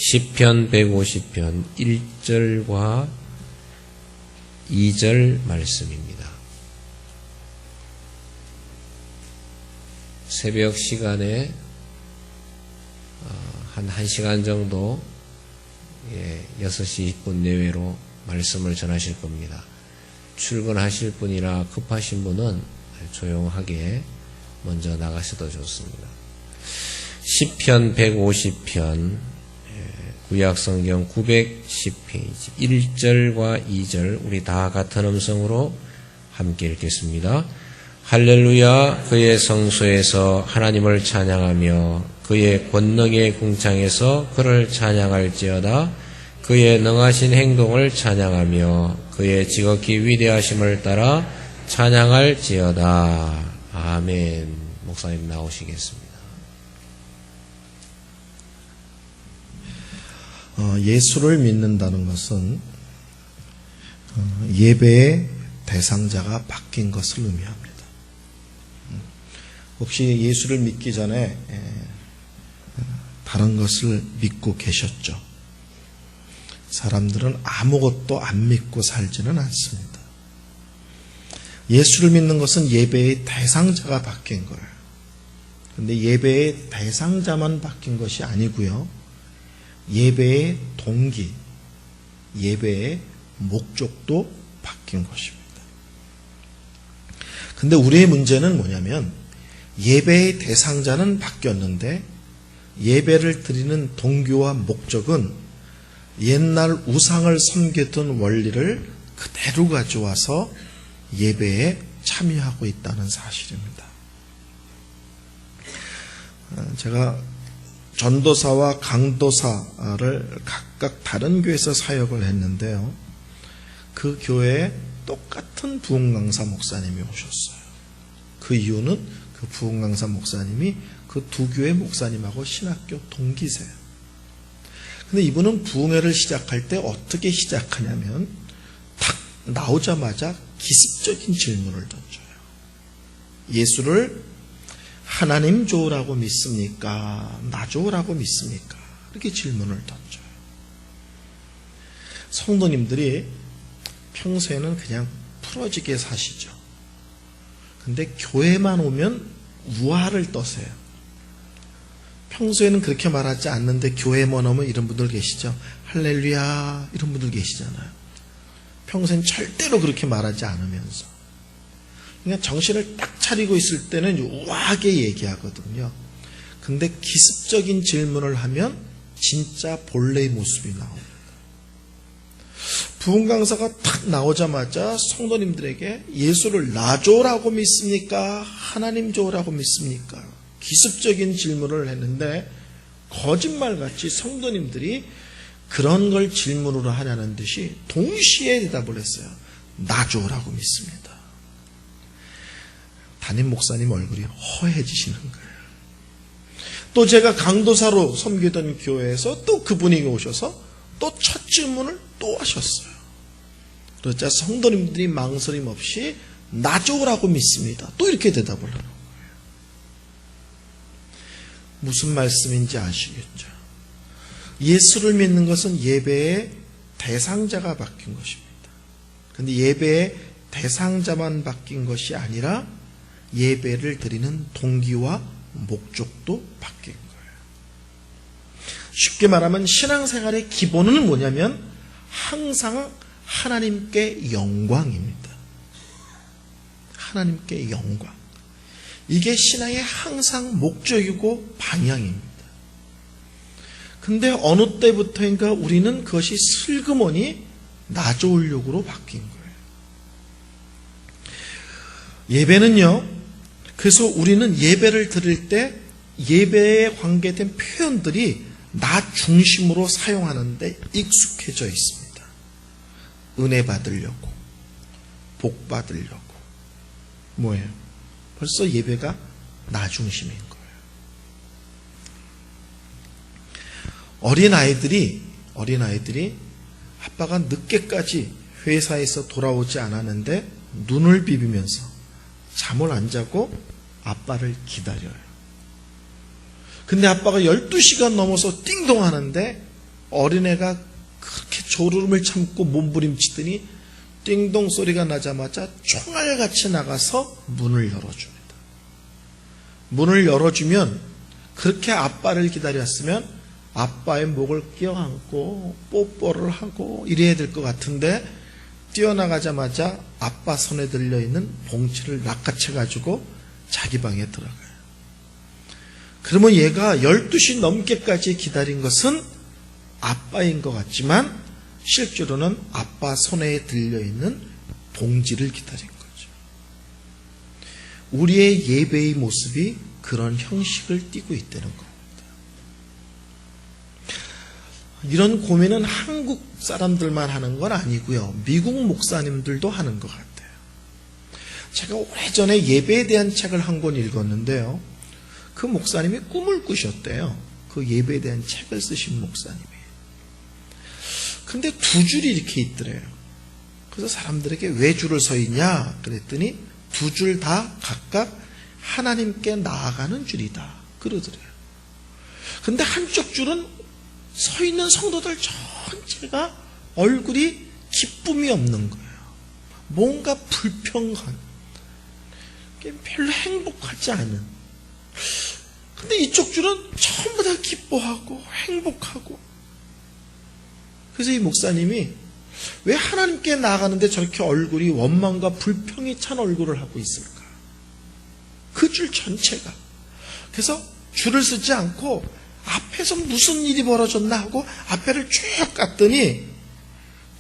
시편 150편 1절과 2절 말씀입니다. 새벽 시간에 한 1시간 정도 6시 20분 내외로 말씀을 전하실 겁니다. 출근하실 분이라 급하신 분은 조용하게 먼저 나가셔도 좋습니다. 시편 150편 구약성경 910페이지 1절과 2절 우리 다 같은 음성으로 함께 읽겠습니다. 할렐루야. 그의 성소에서 하나님을 찬양하며 그의 권능의 궁창에서 그를 찬양할지어다. 그의 능하신 행동을 찬양하며 그의 지극히 위대하심을 따라 찬양할지어다. 아멘. 목사님 나오시겠습니다. 예수를 믿는다는 것은 예배의 대상자가 바뀐 것을 의미합니다. 혹시 예수를 믿기 전에 다른 것을 믿고 계셨죠? 사람들은 아무것도 안 믿고 살지는 않습니다. 예수를 믿는 것은 예배의 대상자가 바뀐 거예요. 그런데 예배의 대상자만 바뀐 것이 아니고요. 예배의 동기, 예배의 목적도 바뀐 것입니다. 근데 우리의 문제는 뭐냐면 예배의 대상자는 바뀌었는데 예배를 드리는 동기와 목적은 옛날 우상을 섬겼던 원리를 그대로 가져와서 예배에 참여하고 있다는 사실입니다. 제가 전도사와 강도사를 각각 다른 교회에서 사역을 했는데요. 그 교회에 똑같은 부흥강사 목사님이 오셨어요. 그 이유는 그 부흥강사 목사님이 그 두 교회 목사님하고 신학교 동기세요. 근데 이분은 부흥회를 시작할 때 어떻게 시작하냐면 탁 나오자마자 기습적인 질문을 던져요. 예수를 하나님 좋으라고 믿습니까? 나 좋으라고 믿습니까? 이렇게 질문을 던져요. 성도님들이 평소에는 그냥 풀어지게 사시죠. 근데 교회만 오면 우화를 떠세요. 평소에는 그렇게 말하지 않는데 교회만 오면 이런 분들 계시죠. 할렐루야 이런 분들 계시잖아요. 평소엔 절대로 그렇게 말하지 않으면서 그냥 정신을 딱 차리고 있을 때는 우아하게 얘기하거든요. 근데 기습적인 질문을 하면 진짜 본래의 모습이 나옵니다. 부흥강사가 탁 나오자마자 성도님들에게 예수를 나 좋으라고 믿습니까? 하나님 좋으라고 믿습니까? 기습적인 질문을 했는데 거짓말같이 성도님들이 그런 걸 질문으로 하냐는 듯이 동시에 대답을 했어요. 나 좋으라고 믿습니다. 담임 목사님 얼굴이 허해지시는 거예요. 또 제가 강도사로 섬기던 교회에서 또 그분이 오셔서 또 첫 질문을 또 하셨어요. 그러자 성도님들이 망설임 없이 나 좋으라고 믿습니다. 또 이렇게 대답을 하는 거예요. 무슨 말씀인지 아시겠죠? 예수를 믿는 것은 예배의 대상자가 바뀐 것입니다. 그런데 예배의 대상자만 바뀐 것이 아니라 예배를 드리는 동기와 목적도 바뀐 거예요. 쉽게 말하면 신앙생활의 기본은 뭐냐면 항상 하나님께 영광입니다. 하나님께 영광. 이게 신앙의 항상 목적이고 방향입니다. 근데 어느 때부터인가 우리는 그것이 슬그머니 나 좋으려고로 바뀐 거예요. 예배는요, 그래서 우리는 예배를 드릴 때 예배에 관계된 표현들이 나 중심으로 사용하는데 익숙해져 있습니다. 은혜 받으려고, 복 받으려고. 뭐예요? 벌써 예배가 나 중심인 거예요. 어린아이들이 아빠가 늦게까지 회사에서 돌아오지 않았는데 눈을 비비면서 잠을 안 자고 아빠를 기다려요. 근데 아빠가 12시간 넘어서 띵동 하는데 어린애가 그렇게 졸음을 참고 몸부림치더니 띵동 소리가 나자마자 총알같이 나가서 문을 열어줍니다. 문을 열어주면 그렇게 아빠를 기다렸으면 아빠의 목을 껴안고 뽀뽀를 하고 이래야 될 것 같은데 뛰어나가자마자 아빠 손에 들려있는 봉지를 낚아채가지고 자기 방에 들어가요. 그러면 얘가 12시 넘게까지 기다린 것은 아빠인 것 같지만 실제로는 아빠 손에 들려있는 봉지를 기다린 거죠. 우리의 예배의 모습이 그런 형식을 띠고 있다는 겁니다. 이런 고민은 한국 사람들만 하는 건 아니고요. 미국 목사님들도 하는 것 같아요. 제가 오래전에 예배에 대한 책을 한 권 읽었는데요. 그 목사님이 꿈을 꾸셨대요. 그 예배에 대한 책을 쓰신 목사님이. 근데 두 줄이 이렇게 있더래요. 그래서 사람들에게 왜 줄을 서 있냐 그랬더니 두 줄 다 각각 하나님께 나아가는 줄이다 그러더래요. 근데 한쪽 줄은 서 있는 성도들 전체가 얼굴이 기쁨이 없는 거예요. 뭔가 불평한, 별로 행복하지 않은. 근데 이쪽 줄은 전부 다 기뻐하고 행복하고. 그래서 이 목사님이 왜 하나님께 나아가는데 저렇게 얼굴이 원망과 불평이 찬 얼굴을 하고 있을까? 그 줄 전체가. 그래서 줄을 쓰지 않고 앞에서 무슨 일이 벌어졌나 하고 앞에를 쭉 갔더니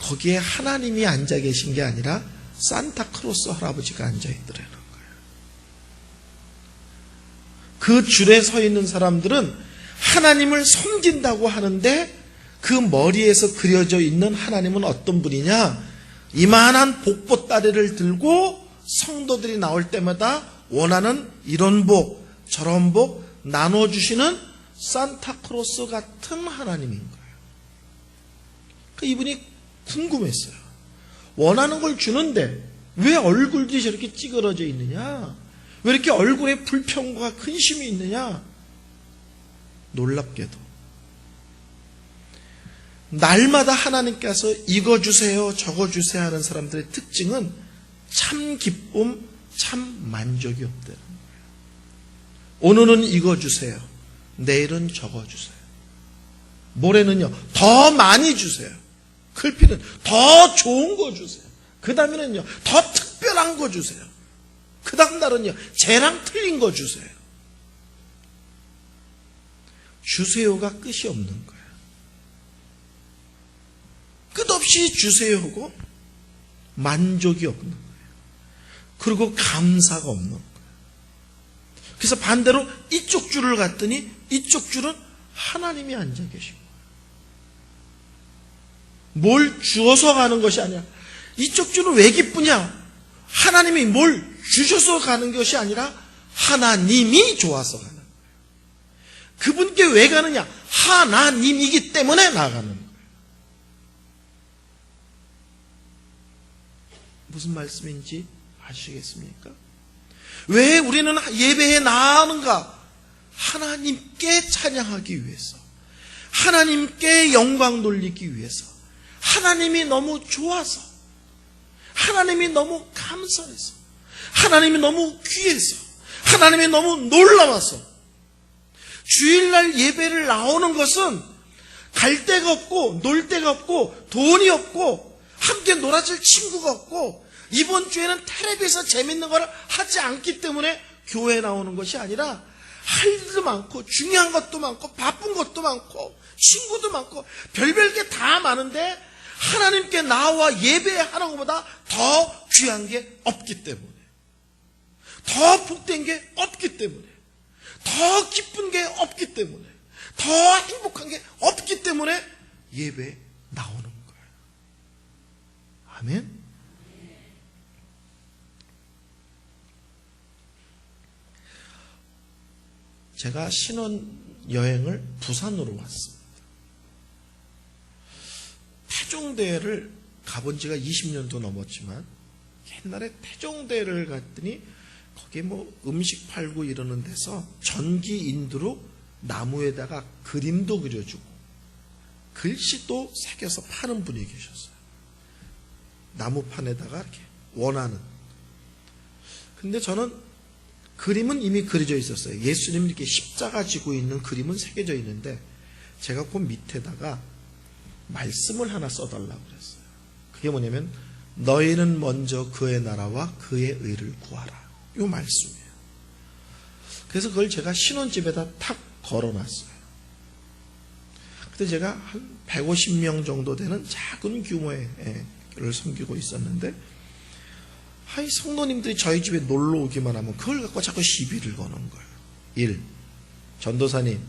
거기에 하나님이 앉아 계신 게 아니라 산타크로스 할아버지가 앉아 있더라는 거예요. 그 줄에 서 있는 사람들은 하나님을 섬긴다고 하는데 그 머리에서 그려져 있는 하나님은 어떤 분이냐? 이만한 복보따리를 들고 성도들이 나올 때마다 원하는 이런 복, 저런 복 나눠주시는 산타크로스 같은 하나님인 거예요. 이분이 궁금했어요. 원하는 걸 주는데 왜 얼굴들이 저렇게 찌그러져 있느냐? 왜 이렇게 얼굴에 불평과 근심이 있느냐? 놀랍게도 날마다 하나님께서 이거 주세요, 저거 주세요 하는 사람들의 특징은 참 기쁨, 참 만족이 없다는 거예요. 오늘은 이거 주세요. 내일은 저거 주세요. 모레는요, 더 많이 주세요. 클피는 더 좋은 거 주세요. 그 다음에는요, 더 특별한 거 주세요. 그 다음 날은요, 쟤랑 틀린 거 주세요. 주세요가 끝이 없는 거예요. 끝없이 주세요고 만족이 없는 거예요. 그리고 감사가 없는 거예요. 그래서 반대로 이쪽 줄을 갔더니 이쪽 줄은 하나님이 앉아 계신 거예요. 뭘 주어서 가는 것이 아니라 이쪽 줄은 왜 기쁘냐? 하나님이 뭘 주셔서 가는 것이 아니라 하나님이 좋아서 가는 거예요. 그분께 왜 가느냐? 하나님이기 때문에 나가는 거예요. 무슨 말씀인지 아시겠습니까? 왜 우리는 예배에 나아가는가? 하나님께 찬양하기 위해서, 하나님께 영광 돌리기 위해서, 하나님이 너무 좋아서, 하나님이 너무 감사해서, 하나님이 너무 귀해서, 하나님이 너무 놀라워서. 주일날 예배를 나오는 것은 갈 데가 없고 놀 데가 없고 돈이 없고 함께 놀아줄 친구가 없고 이번 주에는 텔레비에서 재밌는 걸 하지 않기 때문에 교회에 나오는 것이 아니라 할 일도 많고 중요한 것도 많고 바쁜 것도 많고 친구도 많고 별별 게 다 많은데 하나님께 나와 예배하는 것보다 더 귀한 게 없기 때문에, 더 복된 게 없기 때문에, 더 기쁜 게 없기 때문에, 더 행복한 게 없기 때문에 예배에 나오는 거예요. 아멘. 제가 신혼여행을 부산으로 왔습니다. 태종대를 가본 지가 20년도 넘었지만 옛날에 태종대를 갔더니 거기에 뭐 음식 팔고 이러는 데서 전기 인두로 나무에다가 그림도 그려주고 글씨도 새겨서 파는 분이 계셨어요. 나무판에다가 이렇게 원하는. 근데 저는 그림은 이미 그려져 있었어요. 예수님이 이렇게 십자가 지고 있는 그림은 새겨져 있는데 제가 그 밑에다가 말씀을 하나 써달라고 그랬어요. 그게 뭐냐면 너희는 먼저 그의 나라와 그의 의를 구하라. 이 말씀이에요. 그래서 그걸 제가 신혼집에다 탁 걸어놨어요. 그때 제가 한 150명 정도 되는 작은 규모의 교회를 섬기고 있었는데 성도님들이 저희 집에 놀러 오기만 하면 그걸 갖고 자꾸 시비를 거는 거예요. 1. 전도사님,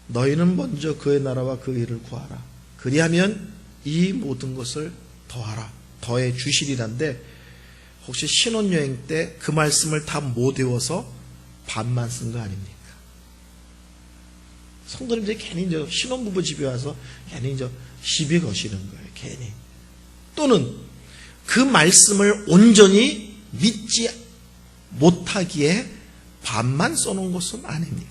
너희는 먼저 그의 나라와 그 일을 구하라. 그리하면 이 모든 것을 더하라. 더해 주시리란데 혹시 신혼여행 때 그 말씀을 다 못 외워서 반만 쓴 거 아닙니까? 성도님들이 괜히 신혼부부 집에 와서 괜히 시비 거시는 거예요. 괜히. 또는 그 말씀을 온전히 믿지 못하기에 반만 써놓은 것은 아닙니까?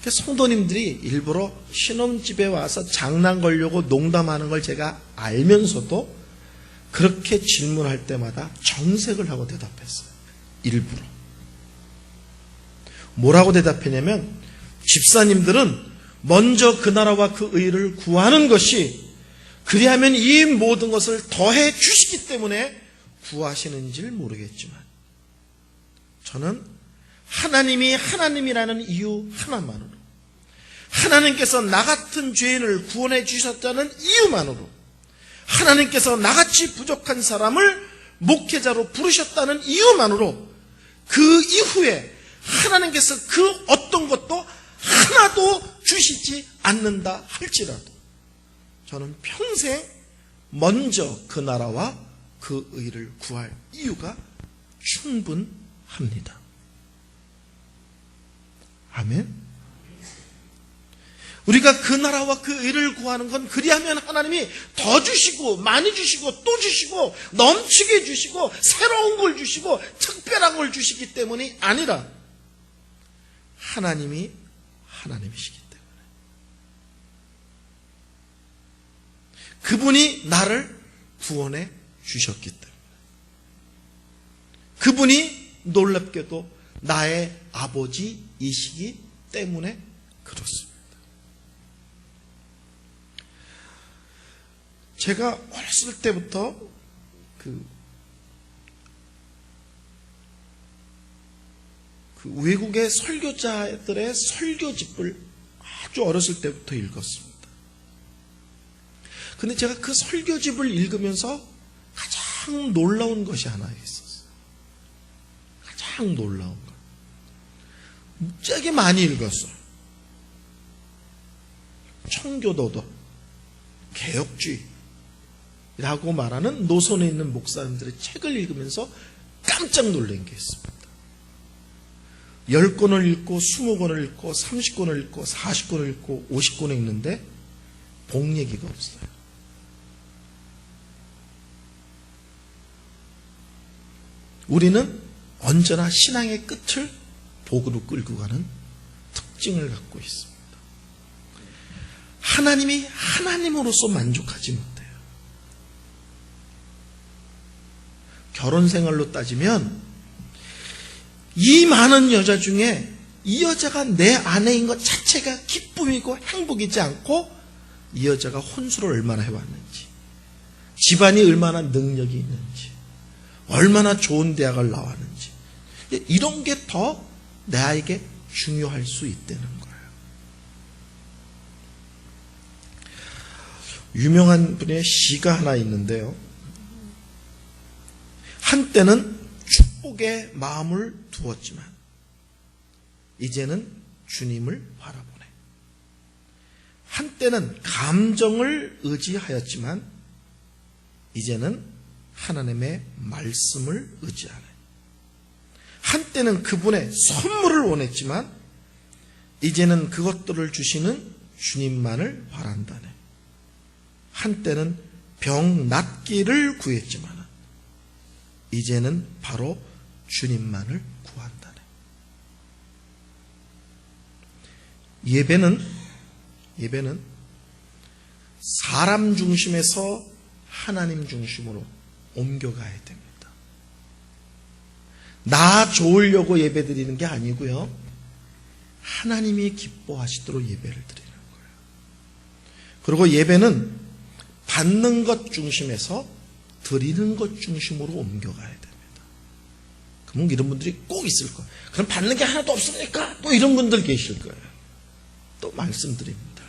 그러니까 성도님들이 일부러 신혼집에 와서 장난 걸려고 농담하는 걸 제가 알면서도 그렇게 질문할 때마다 정색을 하고 대답했어요. 일부러. 뭐라고 대답했냐면 집사님들은 먼저 그 나라와 그 의를 구하는 것이 그리하면 이 모든 것을 더해 주시기 때문에 구하시는지를 모르겠지만 저는 하나님이 하나님이라는 이유 하나만으로 하나님께서 나 같은 죄인을 구원해 주셨다는 이유만으로 하나님께서 나같이 부족한 사람을 목회자로 부르셨다는 이유만으로 그 이후에 하나님께서 그 어떤 것도 하나도 주시지 않는다 할지라도 저는 평생 먼저 그 나라와 그 의를 구할 이유가 충분합니다. 아멘. 우리가 그 나라와 그 의를 구하는 건 그리하면 하나님이 더 주시고 많이 주시고 또 주시고 넘치게 주시고 새로운 걸 주시고 특별한 걸 주시기 때문이 아니라 하나님이 하나님이시기 때문에 그분이 나를 구원해 주셨기 때문에 그분이 놀랍게도 나의 아버지이시기 때문에 그렇습니다. 제가 어렸을 때부터 그 외국의 설교자들의 설교집을 아주 어렸을 때부터 읽었습니다. 근데 제가 그 설교집을 읽으면서 가장 놀라운 것이 하나 있었어요. 가장 놀라운 것. 무지하게 많이 읽었어요. 청교도도 개혁주의라고 말하는 노선에 있는 목사님들의 책을 읽으면서 깜짝 놀란 게 있습니다. 10권을 읽고 20권을 읽고 30권을 읽고 40권을 읽고 50권을 읽는데 복 얘기가 없어요. 우리는 언제나 신앙의 끝을 복으로 끌고 가는 특징을 갖고 있습니다. 하나님이 하나님으로서 만족하지 못해요. 결혼 생활로 따지면 이 많은 여자 중에 이 여자가 내 아내인 것 자체가 기쁨이고 행복이지 않고 이 여자가 혼수를 얼마나 해왔는지, 집안이 얼마나 능력이 있는지, 얼마나 좋은 대학을 나왔는지, 이런 게 더 나에게 중요할 수 있다는 거예요. 유명한 분의 시가 하나 있는데요. 한때는 축복의 마음을 두었지만 이제는 주님을 바라보네. 한때는 감정을 의지하였지만 이제는 하나님의 말씀을 의지하네. 한때는 그분의 선물을 원했지만 이제는 그것들을 주시는 주님만을 바란다네. 한때는 병 낫기를 구했지만 이제는 바로 주님만을 구한다네. 예배는 사람 중심에서 하나님 중심으로 옮겨가야 됩니다. 나 좋으려고 예배 드리는 게 아니고요. 하나님이 기뻐하시도록 예배를 드리는 거예요. 그리고 예배는 받는 것 중심에서 드리는 것 중심으로 옮겨가야 됩니다. 그럼 이런 분들이 꼭 있을 거예요. 그럼 받는 게 하나도 없으니까 또 이런 분들 계실 거예요. 또 말씀드립니다.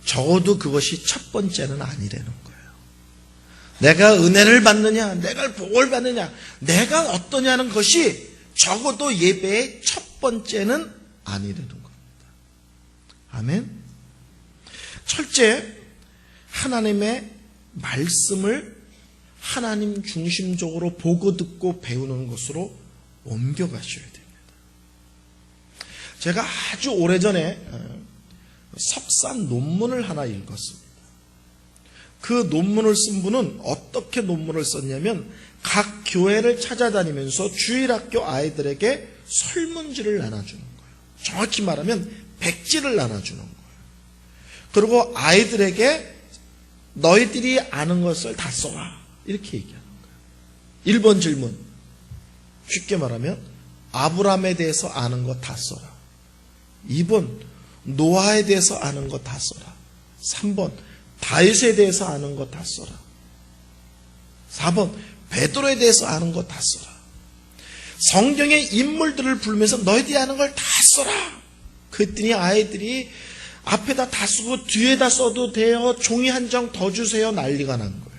적어도 그것이 첫 번째는 아니라는 거예요. 내가 은혜를 받느냐, 내가 복을 받느냐, 내가 어떠냐는 것이 적어도 예배의 첫 번째는 아니라는 겁니다. 아멘. 첫째, 하나님의 말씀을 하나님 중심적으로 보고 듣고 배우는 것으로 옮겨가셔야 됩니다. 제가 아주 오래전에 석사 논문을 하나 읽었습니다. 그 논문을 쓴 분은 어떻게 논문을 썼냐면 각 교회를 찾아다니면서 주일학교 아이들에게 설문지를 나눠주는 거예요. 정확히 말하면 백지를 나눠주는 거예요. 그리고 아이들에게 너희들이 아는 것을 다 써라 이렇게 얘기하는 거예요. 1번 질문, 쉽게 말하면 아브라함에 대해서 아는 거 다 써라. 2번 노아에 대해서 아는 거 다 써라. 3번 다윗에 대해서 아는 거 다 써라. 4번 베드로에 대해서 아는 거 다 써라. 성경의 인물들을 부르면서 너희들이 아는 걸 다 써라. 그랬더니 아이들이 앞에다 다 쓰고 뒤에다 써도 돼요. 종이 한 장 더 주세요. 난리가 난 거예요.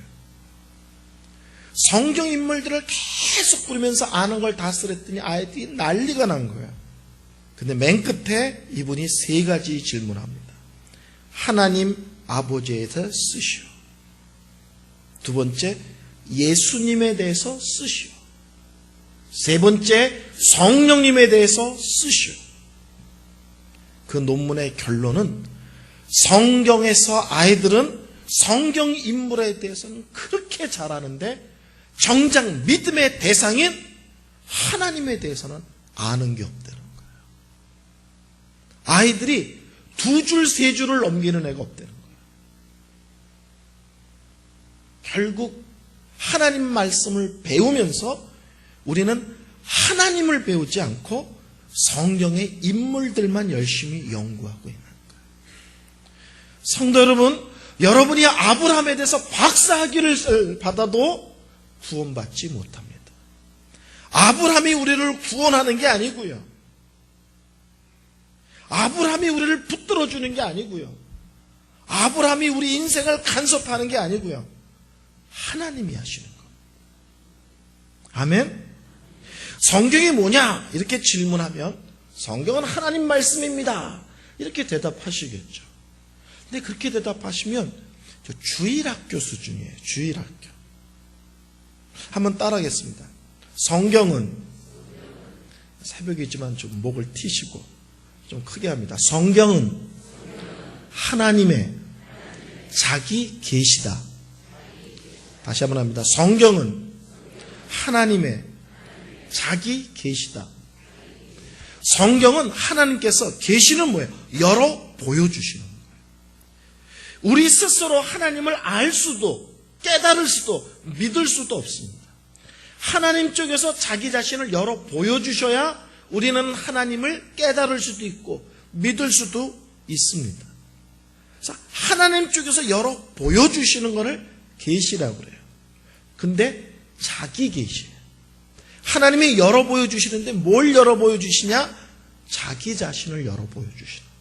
성경 인물들을 계속 부르면서 아는 걸 다 쓰랬더니 아이들이 난리가 난 거예요. 근데 맨 끝에 이분이 세 가지 질문합니다. 하나님 아버지에 대해서 쓰시오. 두 번째, 예수님에 대해서 쓰시오. 세 번째, 성령님에 대해서 쓰시오. 그 논문의 결론은 성경에서 아이들은 성경 인물에 대해서는 그렇게 잘 아는데 정작 믿음의 대상인 하나님에 대해서는 아는 게 없다는 거예요. 아이들이 두 줄, 세 줄을 넘기는 애가 없다는 거예요. 결국 하나님 말씀을 배우면서 우리는 하나님을 배우지 않고 성경의 인물들만 열심히 연구하고 있는 거예요. 성도 여러분, 여러분이 아브라함에 대해서 박사학위를 받아도 구원받지 못합니다. 아브라함이 우리를 구원하는 게 아니고요. 아브라함이 우리를 붙들어 주는 게 아니고요. 아브라함이 우리 인생을 간섭하는 게 아니고요. 하나님이 하시는 것. 아멘? 성경이 뭐냐? 이렇게 질문하면 성경은 하나님 말씀입니다. 이렇게 대답하시겠죠. 근데 그렇게 대답하시면 저 주일학교 수준이에요. 주일학교. 한번 따라하겠습니다. 성경은 새벽이지만 좀 목을 튀시고 좀 크게 합니다. 성경은 하나님의 자기 계시다. 다시 한번 합니다. 성경은 하나님의 자기 계시다. 성경은 하나님께서 계시는 뭐예요? 열어 보여주시는 거예요. 우리 스스로 하나님을 알 수도 깨달을 수도 믿을 수도 없습니다. 하나님 쪽에서 자기 자신을 열어 보여주셔야 우리는 하나님을 깨달을 수도 있고 믿을 수도 있습니다. 그래서 하나님 쪽에서 열어 보여주시는 것을 계시라고 그래요. 근데 자기 계시예요. 하나님이 열어 보여주시는데 뭘 열어 보여주시냐? 자기 자신을 열어 보여주시는 거예요.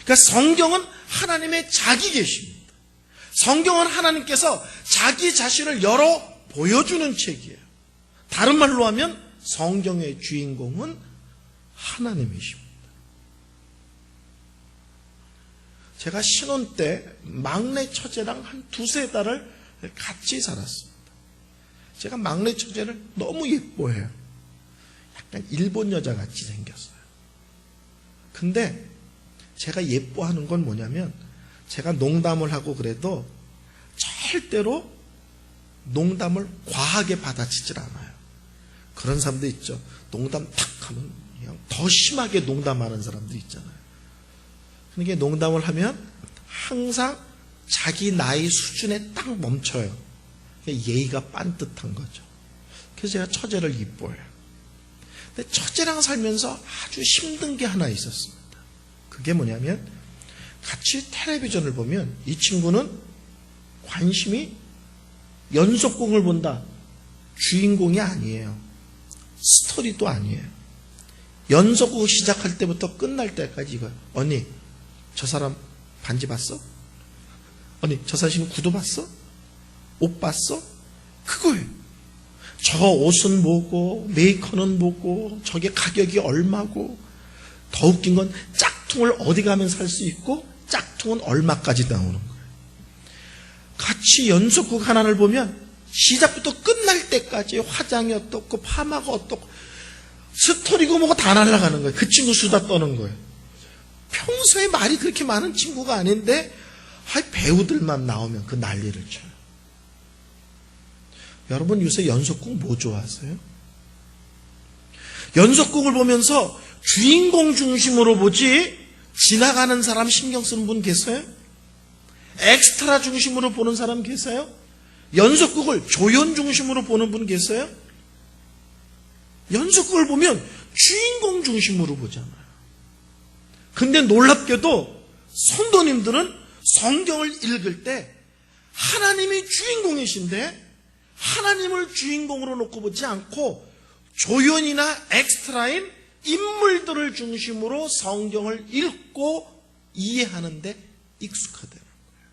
그러니까 성경은 하나님의 자기 계시입니다. 성경은 하나님께서 자기 자신을 열어 보여주는 책이에요. 다른 말로 하면 성경의 주인공은 하나님이십니다. 제가 신혼 때 막내 처제랑 한 두세 달을 같이 살았습니다. 제가 막내 처제를 너무 예뻐해요. 약간 일본 여자 같이 생겼어요. 근데 제가 예뻐하는 건 뭐냐면 제가 농담을 하고 그래도 절대로 농담을 과하게 받아치질 않아요. 그런 사람도 있죠. 농담 탁 하면 그냥 더 심하게 농담하는 사람도 있잖아요. 그러니까 농담을 하면 항상 자기 나이 수준에 딱 멈춰요. 예의가 빤듯한 거죠. 그래서 제가 처제를 이뻐해요. 근데 처제랑 살면서 아주 힘든 게 하나 있었습니다. 그게 뭐냐면 같이 텔레비전을 보면 이 친구는 관심이 연속극을 본다. 주인공이 아니에요. 스토리도 아니에요. 연속극 시작할 때부터 끝날 때까지 이거예요. 언니, 저 사람 반지 봤어? 언니, 저 사람 구두 봤어? 옷 봤어? 그거예요. 저 옷은 뭐고, 메이커는 뭐고, 저게 가격이 얼마고, 더 웃긴 건 짝퉁을 어디 가면 살 수 있고, 짝퉁은 얼마까지 나오는 거예요. 같이 연속극 하나를 보면 시작부터 끝날 때까지 화장이 어떻고 파마가 어떻고 스토리고 뭐고 다 날아가는 거예요. 그 친구 수다 떠는 거예요. 평소에 말이 그렇게 많은 친구가 아닌데 배우들만 나오면 그 난리를 쳐요. 여러분 요새 연속극 뭐 좋아하세요? 연속극을 보면서 주인공 중심으로 보지 지나가는 사람 신경 쓰는 분 계세요? 엑스트라 중심으로 보는 사람 계세요? 연속극을 조연 중심으로 보는 분 계세요? 연속극을 보면 주인공 중심으로 보잖아요. 근데 놀랍게도 성도님들은 성경을 읽을 때 하나님이 주인공이신데 하나님을 주인공으로 놓고 보지 않고 조연이나 엑스트라인 인물들을 중심으로 성경을 읽고 이해하는데 익숙하다는 거예요.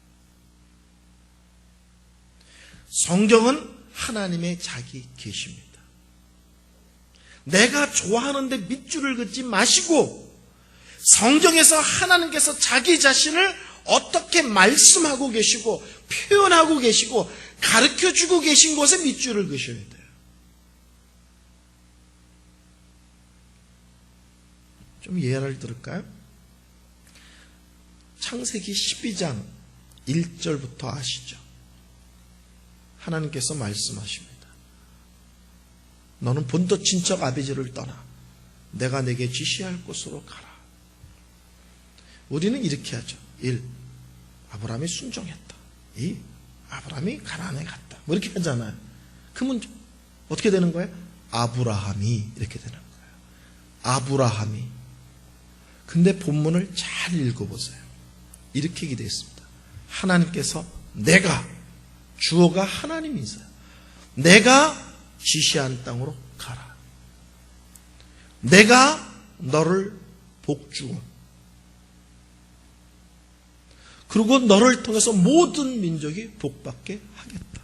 성경은 하나님의 자기 계시입니다. 내가 좋아하는데 밑줄을 긋지 마시고 성경에서 하나님께서 자기 자신을 어떻게 말씀하고 계시고 표현하고 계시고 가르쳐주고 계신 곳에 밑줄을 그으셔야 돼요. 좀 예를 들을까요? 창세기 12장 1절부터 아시죠? 하나님께서 말씀하십니다. 너는 본토 친척 아비지를 떠나 내가 내게 지시할 곳으로 가라. 우리는 이렇게 하죠. 1. 아브라함이 순종했다. 2. 아브라함이 가나안에 갔다. 뭐 이렇게 하잖아요. 그러면 어떻게 되는 거예요? 아브라함이 이렇게 되는 거예요. 아브라함이. 근데 본문을 잘 읽어보세요. 이렇게 기되어 있습니다. 하나님께서 내가 주어가 하나님이세요. 내가 지시한 땅으로 가라. 내가 너를 복주어 그리고 너를 통해서 모든 민족이 복받게 하겠다.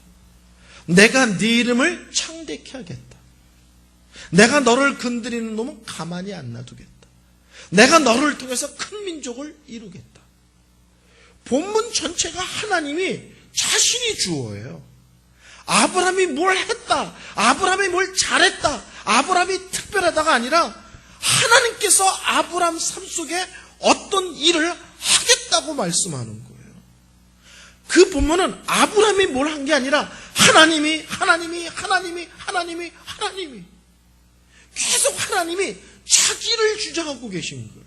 내가 네 이름을 창대케 하겠다. 내가 너를 건드리는 놈은 가만히 안 놔두겠다. 내가 너를 통해서 큰 민족을 이루겠다. 본문 전체가 하나님이 자신이 주어예요. 아브라함이 뭘 했다. 아브라함이 뭘 잘했다. 아브라함이 특별하다가 아니라 하나님께서 아브라함 삶 속에 어떤 일을 하겠다고 말씀하는 거예요. 그 본문은 아브라함이 뭘 한 게 아니라 하나님이 계속 하나님이 자기를 주장하고 계신 거예요.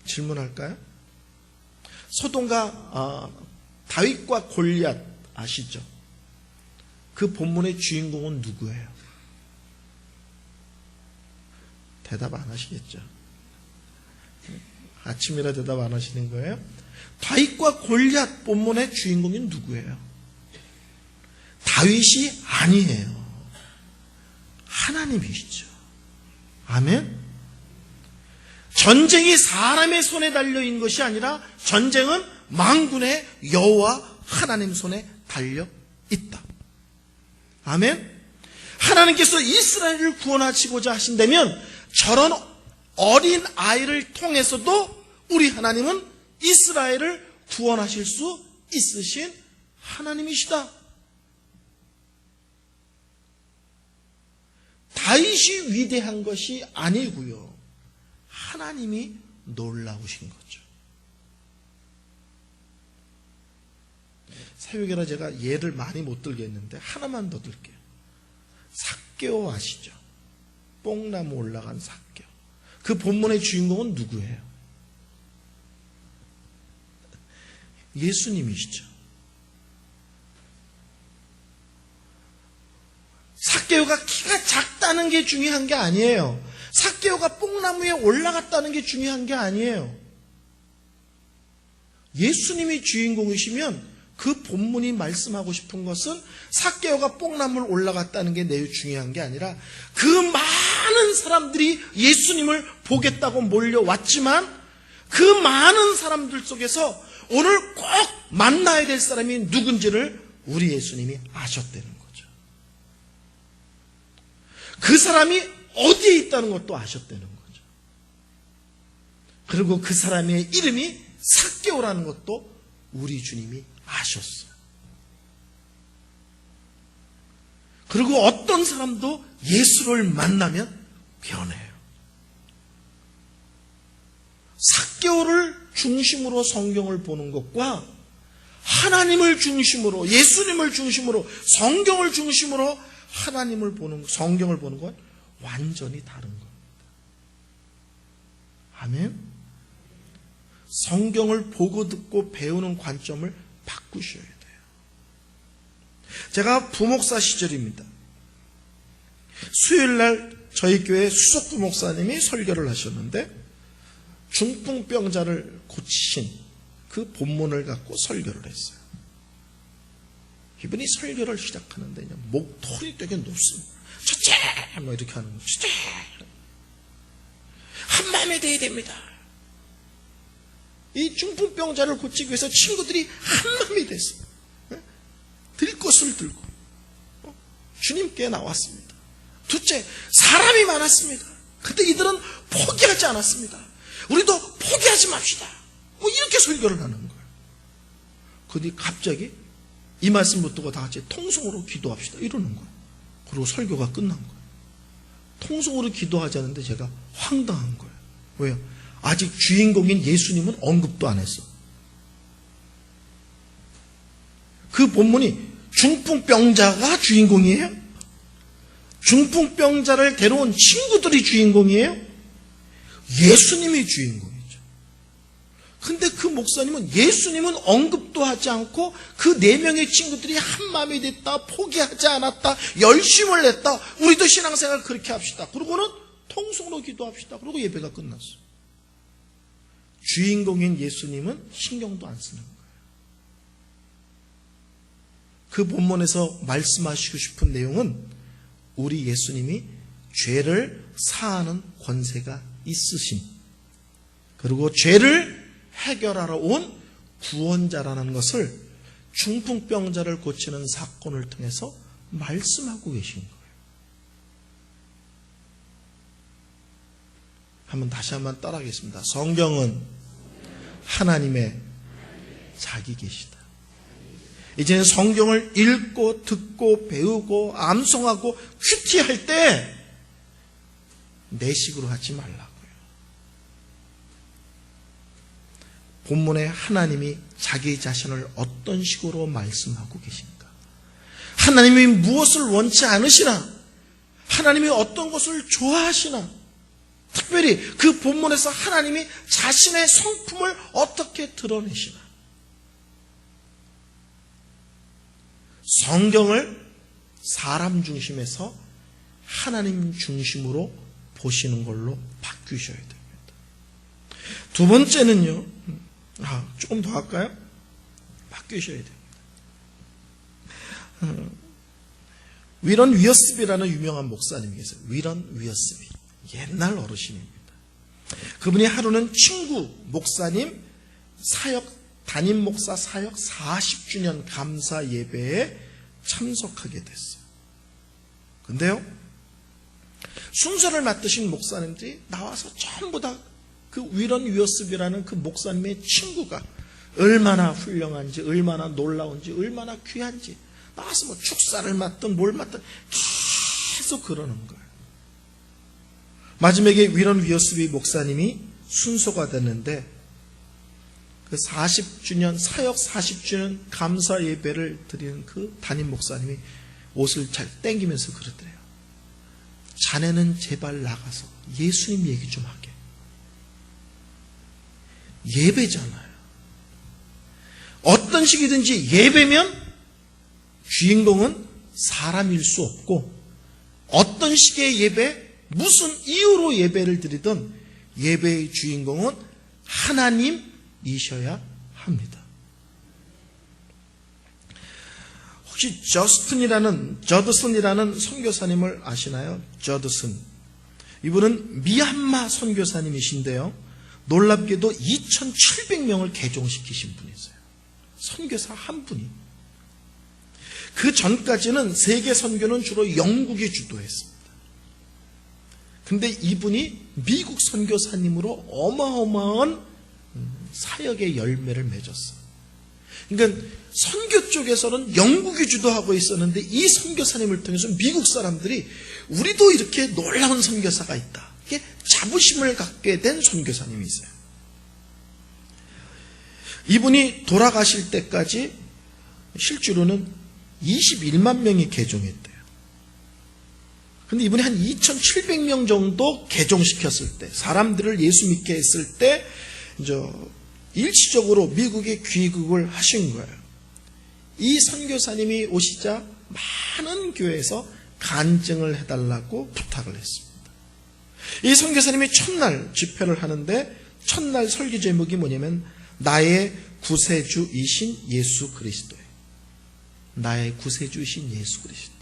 질문할까요? 소돔과 다윗과 골리앗 아시죠? 그 본문의 주인공은 누구예요? 대답 안 하시겠죠? 아침이라 대답 안 하시는 거예요? 다윗과 골리앗 본문의 주인공이 누구예요? 다윗이 아니에요. 하나님이시죠. 아멘? 전쟁이 사람의 손에 달려있는 것이 아니라 전쟁은 만군의 여호와 하나님 손에 달려있다. 아멘? 하나님께서 이스라엘을 구원하시고자 하신다면 저런 어린 아이를 통해서도 우리 하나님은 이스라엘을 구원하실 수 있으신 하나님이시다. 다윗이 위대한 것이 아니고요. 하나님이 놀라우신 거죠. 새벽이라 제가 예를 많이 못 들겠는데 하나만 더 들게요. 삭개오 아시죠? 뽕나무 올라간 삭개오. 그 본문의 주인공은 누구예요? 예수님이시죠. 삭개오가 키가 작다는 게 중요한 게 아니에요. 삭개오가 뽕나무에 올라갔다는 게 중요한 게 아니에요. 예수님이 주인공이시면 그 본문이 말씀하고 싶은 것은 삭개오가 뽕나무를 올라갔다는 게 매우 중요한 게 아니라 그 많은 사람들이 예수님을 보겠다고 몰려왔지만 그 많은 사람들 속에서 오늘 꼭 만나야 될 사람이 누군지를 우리 예수님이 아셨다는 거죠. 그 사람이 어디에 있다는 것도 아셨다는 거죠. 그리고 그 사람의 이름이 삭개오라는 것도 우리 주님이 아셨어요. 그리고 어떤 사람도 예수를 만나면 변해요. 삭개오를 중심으로 성경을 보는 것과 하나님을 중심으로, 예수님을 중심으로, 성경을 중심으로 하나님을 보는, 성경을 보는 건 완전히 다른 겁니다. 아멘? 성경을 보고 듣고 배우는 관점을 바꾸셔야 돼요. 제가 부목사 시절입니다. 수요일날 저희 교회 수석 부목사님이 설교를 하셨는데 중풍병자를 고치신 그 본문을 갖고 설교를 했어요. 이분이 설교를 시작하는데 목소리 되게 높습니다. 첫째 뭐 이렇게 하는 거죠. 첫째 한마음에 돼야 됩니다. 이 중풍병자를 고치기 위해서 친구들이 한마음이 됐어요. 들것을 들고 주님께 나왔습니다. 둘째, 사람이 많았습니다. 근데 이들은 포기하지 않았습니다. 우리도 포기하지 맙시다. 뭐 이렇게 설교를 하는 거예요. 그런데 갑자기 이 말씀 붙들고 다 같이 통성으로 기도합시다 이러는 거예요. 그리고 설교가 끝난 거예요. 통성으로 기도하자는데 제가 황당한 거예요. 왜요? 아직 주인공인 예수님은 언급도 안 했어. 그 본문이 중풍병자가 주인공이에요? 중풍병자를 데려온 친구들이 주인공이에요? 예수님이 주인공이죠. 근데 그 목사님은 예수님은 언급도 하지 않고 그 4명의 친구들이 한마음이 됐다, 포기하지 않았다, 열심을 냈다. 우리도 신앙생활 그렇게 합시다. 그러고는 통성으로 기도합시다. 그리고 예배가 끝났어. 주인공인 예수님은 신경도 안 쓰는 거예요. 그 본문에서 말씀하시고 싶은 내용은 우리 예수님이 죄를 사하는 권세가 있으신, 그리고 죄를 해결하러 온 구원자라는 것을 중풍병자를 고치는 사건을 통해서 말씀하고 계신 거예요. 다시 한번 따라하겠습니다. 성경은 하나님의 자기 계시다. 이제는 성경을 읽고 듣고 배우고 암송하고 큐티할 때 내 식으로 하지 말라고요. 본문에 하나님이 자기 자신을 어떤 식으로 말씀하고 계신가? 하나님이 무엇을 원치 않으시나? 하나님이 어떤 것을 좋아하시나? 특별히 그 본문에서 하나님이 자신의 성품을 어떻게 드러내시나? 성경을 사람 중심에서 하나님 중심으로 보시는 걸로 바꾸셔야 됩니다. 두 번째는요, 조금 더 할까요? 바꾸셔야 됩니다. 위런 위어스비라는 유명한 목사님이 계세요. 위런 위어스비. 옛날 어르신입니다. 그분이 하루는 친구 목사님 사역, 담임 목사 사역 40주년 감사 예배에 참석하게 됐어요. 근데요, 순서를 맡으신 목사님들이 나와서 전부 다 그 위런 위어스비라는 그 목사님의 친구가 얼마나 훌륭한지, 얼마나 놀라운지, 얼마나 귀한지 나와서 뭐 축사를 맡든 뭘 맡든 계속 그러는 거예요. 마지막에 위런 위어스비 목사님이 순서가 됐는데 그 40주년, 사역 40주년 감사 예배를 드리는 그 담임 목사님이 옷을 잘 땡기면서 그러더래요. 자네는 제발 나가서 예수님 얘기 좀 하게. 예배잖아요. 어떤 식이든지 예배면 주인공은 사람일 수 없고, 어떤 식의 예배, 무슨 이유로 예배를 드리든 예배의 주인공은 하나님이셔야 합니다. 혹시 저드슨이라는 선교사님을 아시나요? 저드슨. 이분은 미얀마 선교사님이신데요. 놀랍게도 2,700명을 개종시키신 분이세요. 선교사 한 분이. 그 전까지는 세계 선교는 주로 영국이 주도했습니다. 근데 이분이 미국 선교사님으로 어마어마한 사역의 열매를 맺었어요. 그러니까 선교 쪽에서는 영국이 주도하고 있었는데 이 선교사님을 통해서 미국 사람들이 우리도 이렇게 놀라운 선교사가 있다, 이렇게 자부심을 갖게 된 선교사님이세요. 이분이 돌아가실 때까지 실제로는 21만 명이 개종했대요. 근데 이분이 한 2,700명 정도 개종시켰을 때, 사람들을 예수 믿게 했을 때 일시적으로 미국에 귀국을 하신 거예요. 이 선교사님이 오시자 많은 교회에서 간증을 해달라고 부탁을 했습니다. 이 선교사님이 첫날 집회를 하는데 첫날 설교 제목이 뭐냐면 나의 구세주이신 예수 그리스도예요. 나의 구세주이신 예수 그리스도.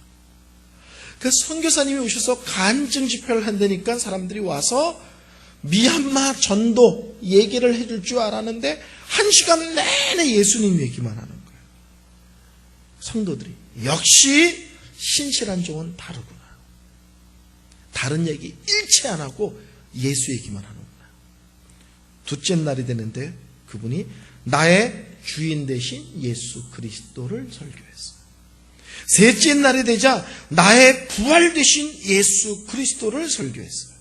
그래서 선교사님이 오셔서 간증 집회를 한다니까 사람들이 와서 미얀마 전도 얘기를 해줄 줄 알았는데 1시간 내내 예수님 얘기만 하는 거예요. 성도들이 역시 신실한 종은 다르구나. 다른 얘기 일체 안 하고 예수 얘기만 하는구나. 둘째 날이 되는데 그분이 나의 주인 되신 예수 그리스도를 설교했어요. 셋째 날이 되자 나의 부활 되신 예수 그리스도를 설교했어요.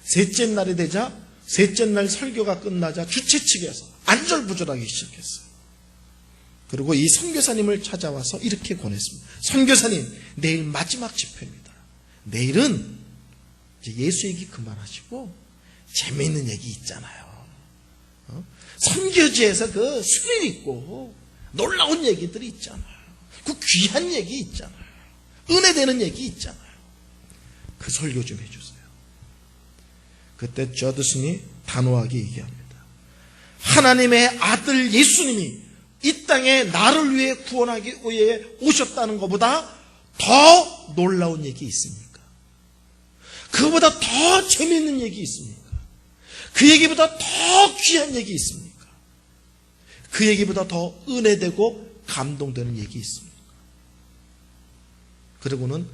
셋째 날이 되자 셋째 날 설교가 끝나자 주최 측에서 안절부절하기 시작했어요. 그리고 이 선교사님을 찾아와서 이렇게 권했습니다. 선교사님, 내일 마지막 집회입니다. 내일은 이제 예수 얘기 그만하시고 재미있는 얘기 있잖아요. 선교지에서 그 스릴 있고 놀라운 얘기들이 있잖아요. 그 귀한 얘기 있잖아요. 은혜되는 얘기 있잖아요. 그 설교 좀 해주세요. 그때 저드슨이 단호하게 얘기합니다. 하나님의 아들 예수님이 이 땅에 나를 위해 구원하기 위해 오셨다는 것보다 더 놀라운 얘기 있습니까? 그거보다 더 재미있는 얘기 있습니까? 그 얘기보다 더 귀한 얘기 있습니까? 그 얘기보다 더 은혜되고 감동되는 얘기 있습니까? 그리고는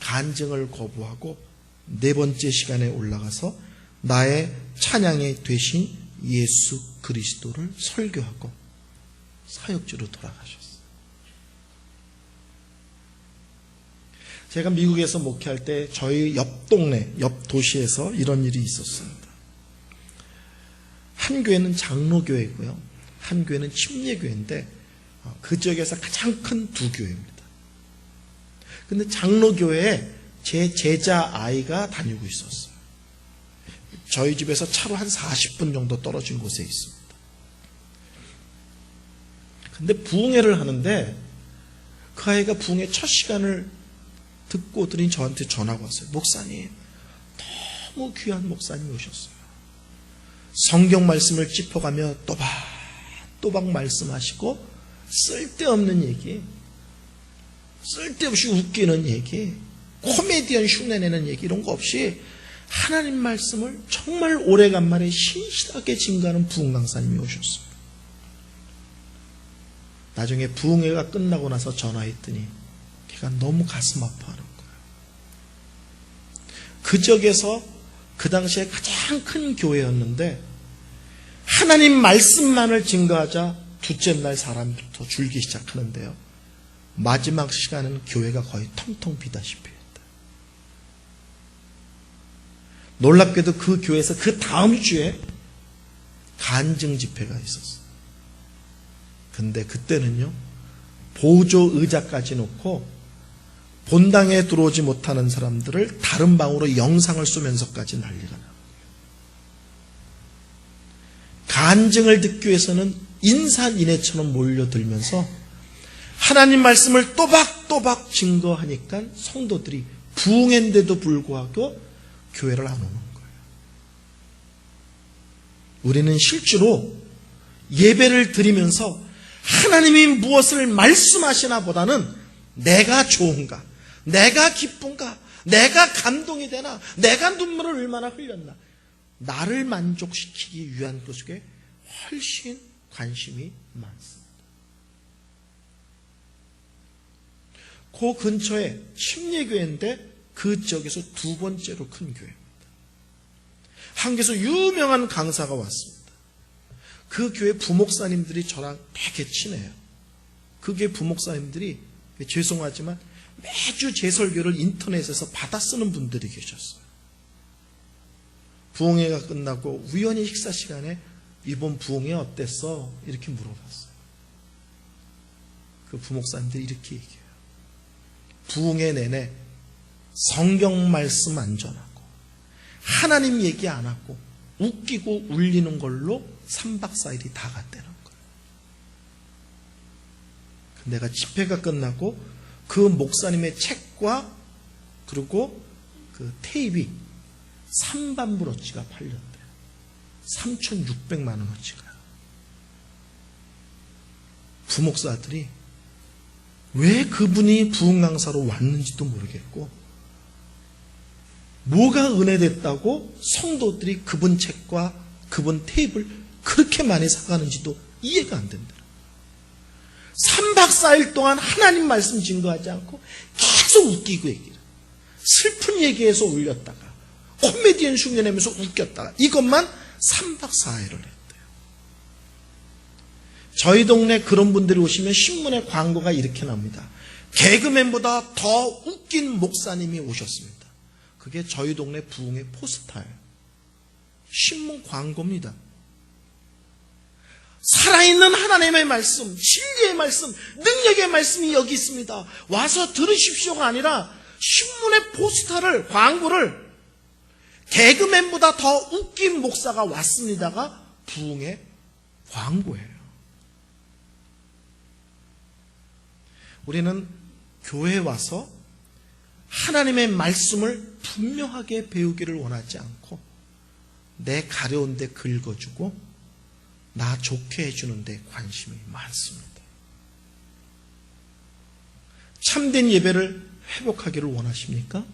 간증을 거부하고 네 번째 시간에 올라가서 나의 찬양이 되신 예수 그리스도를 설교하고 사역지로 돌아가셨어요. 제가 미국에서 목회할 때 저희 옆 동네, 옆 도시에서 이런 일이 있었습니다. 한 교회는 장로교회고요. 한 교회는 침례교회인데 그 지역에서 가장 큰 두 교회입니다. 근데 장로교회에 제 제자 아이가 다니고 있었어요. 저희 집에서 차로 한 40분 정도 떨어진 곳에 있습니다. 근데 부흥회를 하는데 그 아이가 부흥회 첫 시간을 듣고 오더니 저한테 전화가 왔어요. 목사님, 너무 귀한 목사님이 오셨어요. 성경 말씀을 짚어가며 또박또박 말씀하시고 쓸데없는 얘기, 쓸데없이 웃기는 얘기, 코미디언 흉내내는 얘기 이런 거 없이 하나님 말씀을 정말 오래간만에 신실하게 증거하는 부흥 강사님이 오셨어요. 나중에 부흥회가 끝나고 나서 전화했더니 걔가 너무 가슴 아파하는 거예요. 그 지역에서 그 당시에 가장 큰 교회였는데 하나님 말씀만을 증거하자 둘째 날 사람부터 줄기 시작하는데요. 마지막 시간은 교회가 거의 텅텅 비다시피 했다. 놀랍게도 그 교회에서 그 다음 주에 간증 집회가 있었어요. 근데 그때는요, 보조 의자까지 놓고 본당에 들어오지 못하는 사람들을 다른 방으로 영상을 쏘면서까지 난리가 나요. 간증을 듣기 위해서는 인산인해처럼 몰려들면서 하나님 말씀을 또박또박 증거하니까 성도들이 부흥했는데도 불구하고 교회를 안 오는 거예요. 우리는 실제로 예배를 드리면서 하나님이 무엇을 말씀하시나 보다는 내가 좋은가, 내가 기쁜가, 내가 감동이 되나, 내가 눈물을 얼마나 흘렸나, 나를 만족시키기 위한 것에 훨씬 관심이 많습니다. 그 근처에 침례교회인데 그 지역에서 두 번째로 큰 교회입니다. 한국에서 유명한 강사가 왔습니다. 그 교회 부목사님들이 저랑 되게 친해요. 그 교회 부목사님들이 죄송하지만 매주 제 설교를 인터넷에서 받아 쓰는 분들이 계셨어요. 부흥회가 끝나고 우연히 식사 시간에 이번 부흥회 어땠어? 이렇게 물어봤어요. 그 부목사님들이 이렇게 얘기해요. 부흥회 내내 성경 말씀 안 전하고 하나님 얘기 안 하고 웃기고 울리는 걸로 3박 4일이 다 갔다는 거예요. 내가 집회가 끝나고 그 목사님의 책과 그리고 그 테이프 3반불어치가 팔렸대요. 3,600만 원어치가. 부목사들이 왜 그분이 부흥 강사로 왔는지도 모르겠고 뭐가 은혜됐다고 성도들이 그분 책과 그분 테이프를 그렇게 많이 사가는지도 이해가 안 된다. 3박 4일 동안 하나님 말씀 증거하지 않고 계속 웃기고 얘기를 슬픈 얘기해서 울렸다가 코미디언 흉내내면서 웃겼다가 이것만 3박 4일을 했대요. 저희 동네 그런 분들이 오시면 신문에 광고가 이렇게 나옵니다. 개그맨보다 더 웃긴 목사님이 오셨습니다. 그게 저희 동네 부흥의 포스터예요. 신문 광고입니다. 살아있는 하나님의 말씀, 진리의 말씀, 능력의 말씀이 여기 있습니다. 와서 들으십시오가 아니라 신문의 포스터를, 광고를 개그맨보다 더 웃긴 목사가 왔습니다가 부흥의 광고예요. 우리는 교회에 와서 하나님의 말씀을 분명하게 배우기를 원하지 않고 내 가려운 데 긁어주고 나 좋게 해주는 데 관심이 많습니다. 참된 예배를 회복하기를 원하십니까?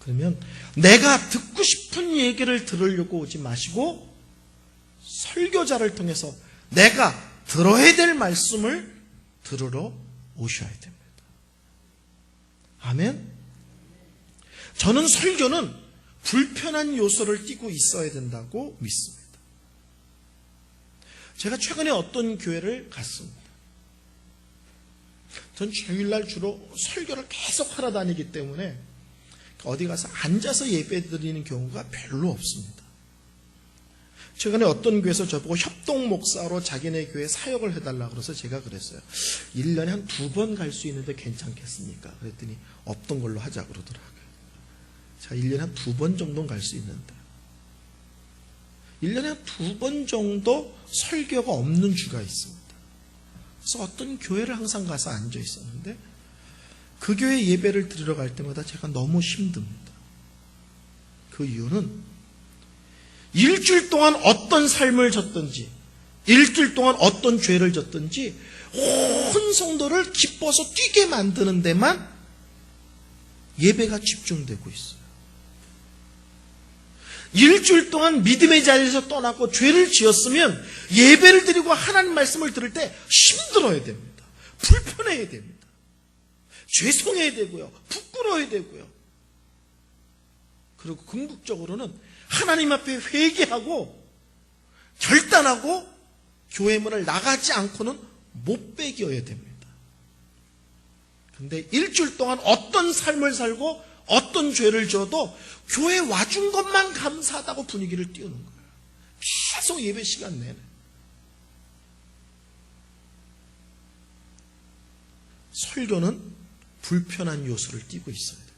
그러면 내가 듣고 싶은 얘기를 들으려고 오지 마시고 설교자를 통해서 내가 들어야 될 말씀을 들으러 오셔야 됩니다. 아멘? 저는 설교는 불편한 요소를 띠고 있어야 된다고 믿습니다. 제가 최근에 어떤 교회를 갔습니다. 전 주일날 주로 설교를 계속 하러 다니기 때문에 어디 가서 앉아서 예배 드리는 경우가 별로 없습니다. 최근에 어떤 교회에서 저보고 협동 목사로 자기네 교회 사역을 해달라고 그래서 제가 그랬어요. 1년에 한 2번 갈 수 있는데 괜찮겠습니까? 그랬더니 없던 걸로 하자고 그러더라고요. 자, 1년에 한 2번 정도는 갈 수 있는데 1년에 한 2번 정도 설교가 없는 주가 있습니다. 그래서 어떤 교회를 항상 가서 앉아 있었는데 그 교회 예배를 드리러 갈 때마다 제가 너무 힘듭니다. 그 이유는 일주일 동안 어떤 삶을 졌든지 일주일 동안 어떤 죄를 졌든지 온 성도를 기뻐서 뛰게 만드는 데만 예배가 집중되고 있어요. 일주일 동안 믿음의 자리에서 떠나고 죄를 지었으면 예배를 드리고 하나님 말씀을 들을 때 힘들어야 됩니다. 불편해야 됩니다. 죄송해야 되고요. 부끄러워야 되고요. 그리고 궁극적으로는 하나님 앞에 회개하고 결단하고 교회 문을 나가지 않고는 못 배겨야 됩니다. 그런데 일주일 동안 어떤 삶을 살고 어떤 죄를 지어도 교회 와준 것만 감사하다고 분위기를 띄우는 거예요. 계속 예배 시간 내내. 설교는 불편한 요소를 띠고 있어야 돼요.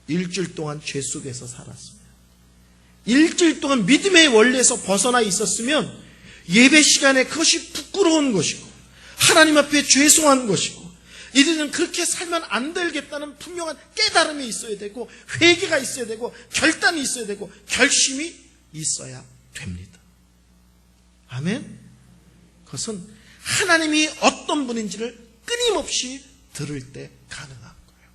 일주일 동안 죄 속에서 살았으면, 일주일 동안 믿음의 원리에서 벗어나 있었으면 예배 시간에 그것이 부끄러운 것이고 하나님 앞에 죄송한 것이고 이들은 그렇게 살면 안 되겠다는 분명한 깨달음이 있어야 되고 회개가 있어야 되고 결단이 있어야 되고 결심이 있어야 됩니다. 아멘? 그것은 하나님이 어떤 분인지를 끊임없이 들을 때 가능한 거예요.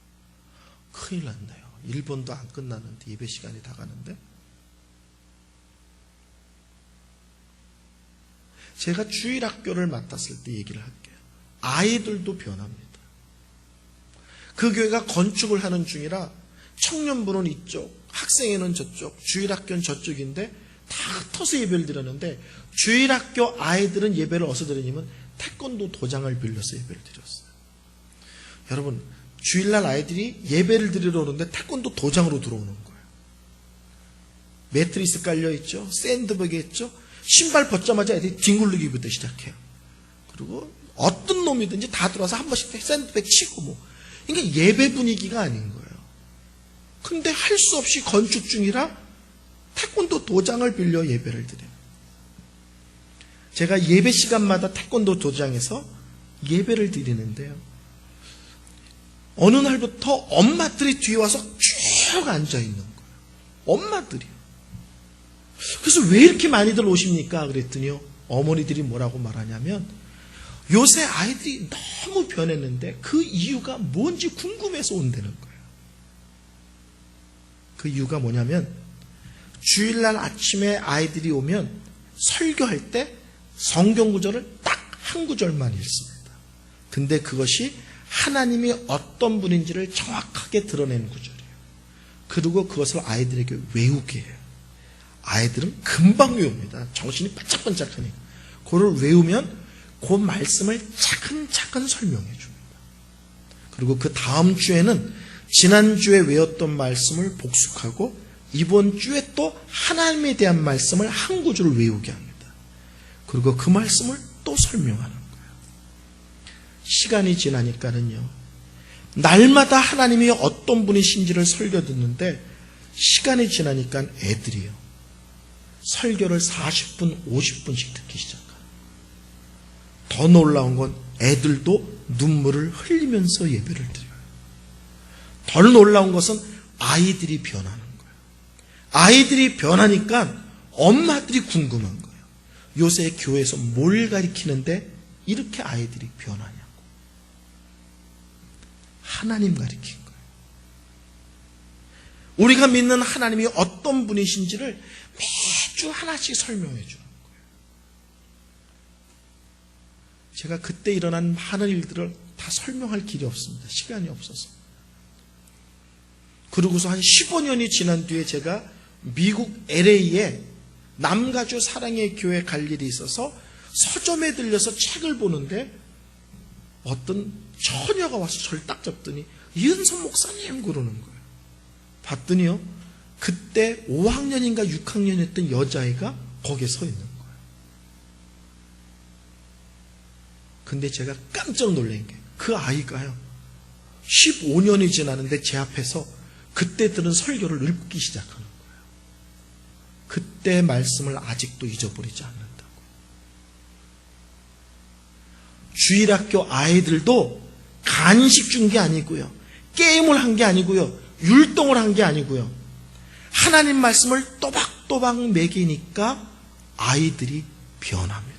큰일 났네요. 1분도 안 끝났는데 예배 시간이 다 가는데. 제가 주일학교를 맡았을 때 얘기를 할게요. 아이들도 변합니다. 그 교회가 건축을 하는 중이라 청년부는 이쪽, 학생회는 저쪽, 주일학교는 저쪽인데 다 흩어서 예배를 드렸는데 주일학교 아이들은 예배를 어디서 드리냐면 태권도 도장을 빌려서 예배를 드렸어요. 여러분, 주일날 아이들이 예배를 드리러 오는데 태권도 도장으로 들어오는 거예요. 매트리스 깔려있죠. 샌드백이 있죠. 신발 벗자마자 애들이 뒹굴르기부터 시작해요. 그리고 어떤 놈이든지 다 들어와서 한 번씩 샌드백 치고 뭐. 그러니까 예배 분위기가 아닌 거예요. 근데 할 수 없이 건축 중이라 태권도 도장을 빌려 예배를 드려요. 제가 예배 시간마다 태권도 도장에서 예배를 드리는데요. 어느 날부터 엄마들이 뒤에 와서 쭉 앉아있는 거예요. 엄마들이요. 그래서 왜 이렇게 많이들 오십니까? 그랬더니요. 어머니들이 뭐라고 말하냐면 요새 아이들이 너무 변했는데 그 이유가 뭔지 궁금해서 온다는 거예요. 그 이유가 뭐냐면 주일날 아침에 아이들이 오면 설교할 때 성경 구절을 딱 한 구절만 읽습니다. 근데 그것이 하나님이 어떤 분인지를 정확하게 드러내는 구절이에요. 그리고 그것을 아이들에게 외우게 해요. 아이들은 금방 외웁니다. 정신이 반짝반짝하니까. 그걸 외우면 그 말씀을 차근차근 설명해 줍니다. 그리고 그 다음 주에는 지난주에 외웠던 말씀을 복습하고 이번 주에 또 하나님에 대한 말씀을 한 구절을 외우게 합니다. 그리고 그 말씀을 또 설명하는 거예요. 시간이 지나니까는요. 날마다 하나님이 어떤 분이신지를 설교 듣는데 시간이 지나니까 애들이요. 설교를 40분, 50분씩 듣기 시작합니다. 더 놀라운 건 애들도 눈물을 흘리면서 예배를 드려요. 덜 놀라운 것은 아이들이 변하는 거예요. 아이들이 변하니까 엄마들이 궁금한 거예요. 요새 교회에서 뭘 가르치는데 이렇게 아이들이 변하냐고. 하나님 가르친 거예요. 우리가 믿는 하나님이 어떤 분이신지를 매주 하나씩 설명해 주는 거예요. 제가 그때 일어난 많은 일들을 다 설명할 길이 없습니다. 시간이 없어서. 그러고서 한 15년이 지난 뒤에 제가 미국 LA에 남가주 사랑의 교회 갈 일이 있어서 서점에 들려서 책을 보는데 어떤 처녀가 와서 저를 딱 잡더니 이은선 목사님 그러는 거예요. 봤더니요. 그때 5학년인가 6학년이었던 여자아이가 거기에 서 있는 거예요. 근데 제가 깜짝 놀란 게 그 아이가요. 15년이 지났는데 제 앞에서 그때 들은 설교를 읽기 시작하는 거예요. 그때 말씀을 아직도 잊어버리지 않는다고. 주일학교 아이들도 간식 준 게 아니고요. 게임을 한 게 아니고요. 율동을 한 게 아니고요. 하나님 말씀을 또박또박 먹이니까 아이들이 변합니다.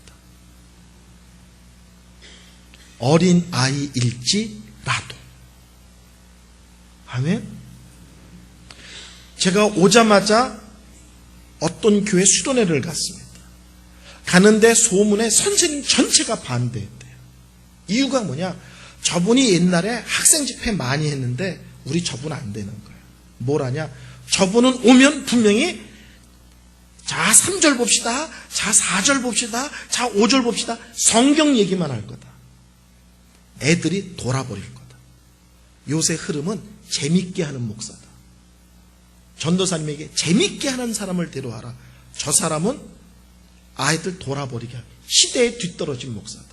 어린 아이일지라도. 아멘? 제가 오자마자 어떤 교회 수련회를 갔습니다. 가는데 소문에 선생님 전체가 반대했대요. 이유가 뭐냐? 저분이 옛날에 학생 집회 많이 했는데 우리 저분 안 되는 거예요. 뭘 하냐? 저분은 오면 분명히 자 3절 봅시다. 자 4절 봅시다. 자 5절 봅시다. 성경 얘기만 할 거다. 애들이 돌아버릴 거다. 요새 흐름은 재밌게 하는 목사다. 전도사님에게 재밌게 하는 사람을 데려와라. 저 사람은 아이들 돌아버리게 하고 시대에 뒤떨어진 목사다.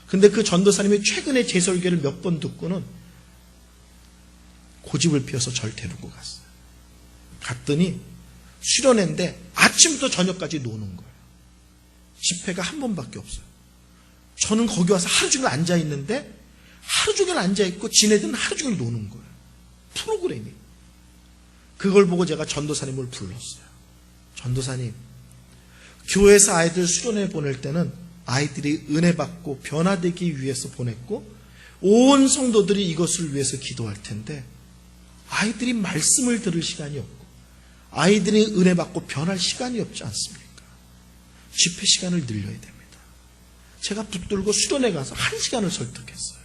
근데 그 전도사님이 최근에 제 설교를 몇 번 듣고는 고집을 피워서 절 데리고 갔어요. 갔더니 수련회인데 아침부터 저녁까지 노는 거예요. 집회가 한 번밖에 없어요. 저는 거기 와서 하루 종일 앉아있는데 하루 종일 앉아있고 지네들은 하루 종일 노는 거예요. 프로그램이. 그걸 보고 제가 전도사님을 불렀어요. 전도사님, 교회에서 아이들 수련회 보낼 때는 아이들이 은혜 받고 변화되기 위해서 보냈고 온 성도들이 이것을 위해서 기도할 텐데 아이들이 말씀을 들을 시간이 없고 아이들이 은혜 받고 변할 시간이 없지 않습니까? 집회 시간을 늘려야 됩니다. 제가 붙들고 수련회 가서 1시간을 설득했어요.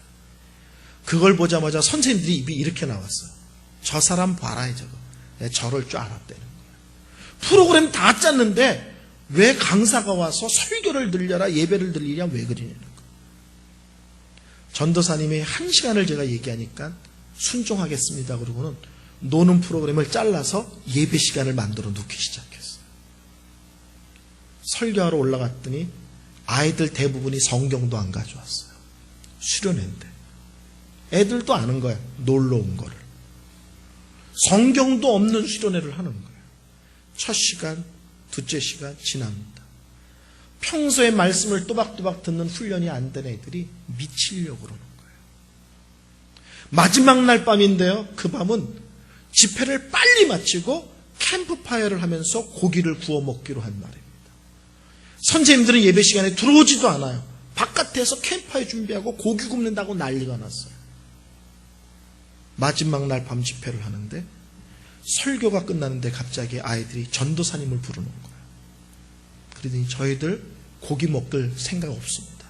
그걸 보자마자 선생님들이 입이 이렇게 나왔어요. 저 사람 봐라, 저거. 저럴 줄 알았다는 거예요. 프로그램 다 짰는데 왜 강사가 와서 설교를 들려라, 예배를 들리냐, 왜 그러냐는 거예요. 전도사님이 1시간을 제가 얘기하니까 순종하겠습니다. 그러고는 노는 프로그램을 잘라서 예배 시간을 만들어 놓기 시작했어요. 설교하러 올라갔더니 아이들 대부분이 성경도 안 가져왔어요. 수련회인데. 애들도 아는 거야. 놀러 온 거를. 성경도 없는 수련회를 하는 거예요. 첫 시간, 둘째 시간 지납니다. 평소에 말씀을 또박또박 듣는 훈련이 안 된 애들이 미치려고 그러는 거예요. 마지막 날 밤인데요. 그 밤은 집회를 빨리 마치고 캠프파이어를 하면서 고기를 구워 먹기로 한 날입니다. 선생님들은 예배 시간에 들어오지도 않아요. 바깥에서 캠프파이어 준비하고 고기 굽는다고 난리가 났어요. 마지막 날 밤 집회를 하는데 설교가 끝나는데 갑자기 아이들이 전도사님을 부르는 거예요. 그러더니 저희들 고기 먹을 생각 없습니다.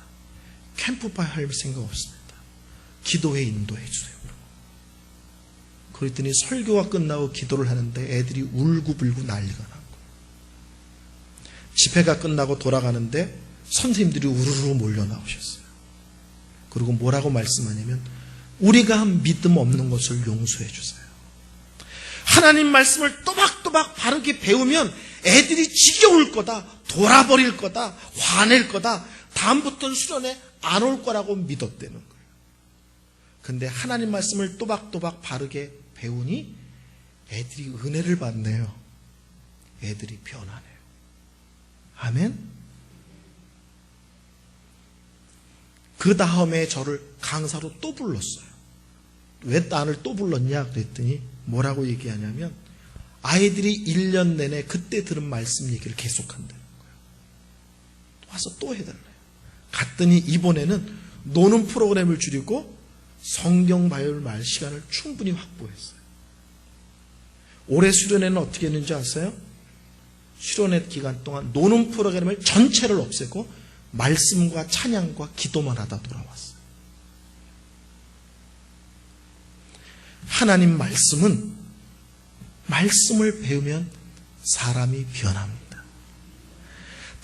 캠프파이어 할 생각 없습니다. 기도회 인도해 주세요. 그랬더니 설교가 끝나고 기도를 하는데 애들이 울고불고 난리가 난 거예요. 집회가 끝나고 돌아가는데 선생님들이 우르르 몰려 나오셨어요. 그리고 뭐라고 말씀하냐면 우리가 한 믿음 없는 것을 용서해 주세요. 하나님 말씀을 또박또박 바르게 배우면 애들이 지겨울 거다, 돌아버릴 거다, 화낼 거다, 다음부터는 수련회 안 올 거라고 믿었다는 거예요. 근데 하나님 말씀을 또박또박 바르게 배우니 애들이 은혜를 받네요. 애들이 변하네요. 아멘? 그 다음에 저를 강사로 또 불렀어요. 왜 나를 또 불렀냐 그랬더니 뭐라고 얘기하냐면 아이들이 1년 내내 그때 들은 말씀 얘기를 계속한다는 거예요. 와서 또 해달래요. 갔더니 이번에는 노는 프로그램을 줄이고 성경 바이블 말 시간을 충분히 확보했어요. 올해 수련회는 어떻게 했는지 아세요? 수련회 기간 동안 노는 프로그램을 전체를 없애고 말씀과 찬양과 기도만 하다 돌아왔어요. 하나님 말씀을 배우면 사람이 변합니다.